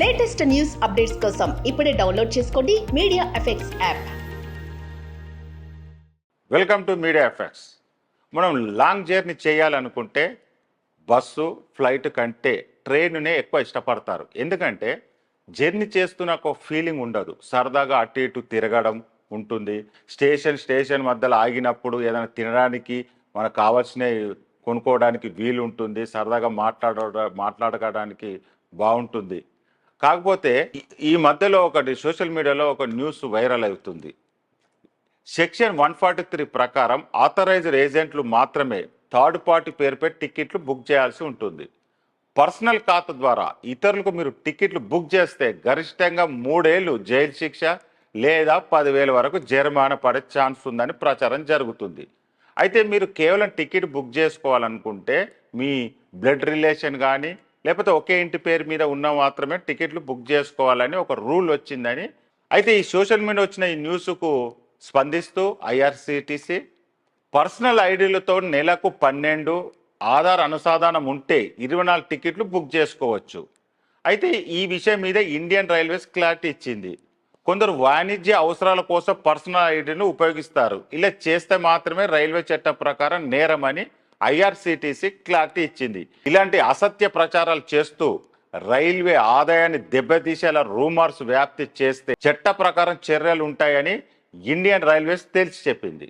Latest news updates కోసం ఇప్పుడే download చేసుకోండి media effects app. Welcome to media effects. మనం లాంగ్ జర్నీ చేయాలనుకుంటే బస్సు ఫ్లైట్ కంటే ట్రైన్నే ఎక్కువ ఇష్టపడతారు. ఎందుకంటే జర్నీ చేస్తున్న ఒక ఫీలింగ్ ఉండదు. సరదాగా అటు ఇటు తిరగడం ఉంటుంది. స్టేషన్ మధ్యలో ఆగినప్పుడు ఏదైనా తినడానికి మనకు కావాల్సినవి కొనుక్కోవడానికి వీలు ఉంటుంది. సరదాగా మాట్లాడుకోవడానికి బాగుంటుంది. కాకపోతే ఈ మధ్యలో ఒకటి సోషల్ మీడియాలో ఒక న్యూస్ వైరల్ అవుతుంది. సెక్షన్ 143 ప్రకారం ఆథరైజ్డ్ ఏజెంట్లు మాత్రమే థర్డ్ పార్టీ పేరుపై టికెట్లు బుక్ చేయాల్సి ఉంటుంది. పర్సనల్ ఖాతా ద్వారా ఇతరులకు మీరు టికెట్లు బుక్ చేస్తే గరిష్టంగా 3 ఏళ్ళు జైలు శిక్ష లేదా 10,000 వరకు జరిమానా పడే ఛాన్స్ ఉందని ప్రచారం జరుగుతుంది. అయితే మీరు కేవలం టికెట్ బుక్ చేసుకోవాలనుకుంటే మీ బ్లడ్ రిలేషన్ కానీ లేకపోతే ఒకే ఇంటి పేరు మీద ఉన్న మాత్రమే టికెట్లు బుక్ చేసుకోవాలని ఒక రూల్ వచ్చిందని. అయితే ఈ సోషల్ మీడియా వచ్చిన ఈ న్యూస్కు స్పందిస్తూ ఐఆర్సిటిసి పర్సనల్ ఐడీలతో నెలకు 12 ఆధార్ అనుసంధానం ఉంటే 24 టికెట్లు బుక్ చేసుకోవచ్చు. అయితే ఈ విషయం మీద ఇండియన్ రైల్వేస్ క్లారిటీ ఇచ్చింది. కొందరు వాణిజ్య అవసరాల కోసం పర్సనల్ ఐడీని ఉపయోగిస్తారు. ఇలా చేస్తే మాత్రమే రైల్వే చట్టం ప్రకారం నేరమని ఐఆర్సిటిసి క్లారిటీ ఇచ్చింది. ఇలాంటి అసత్య ప్రచారాలు చేస్తూ రైల్వే ఆదాయాన్ని దెబ్బతీసేలా రూమర్స్ వ్యాప్తి చేస్తే చట్ట ప్రకారం చర్యలు ఉంటాయని ఇండియన్ రైల్వేస్ తేల్చి చెప్పింది.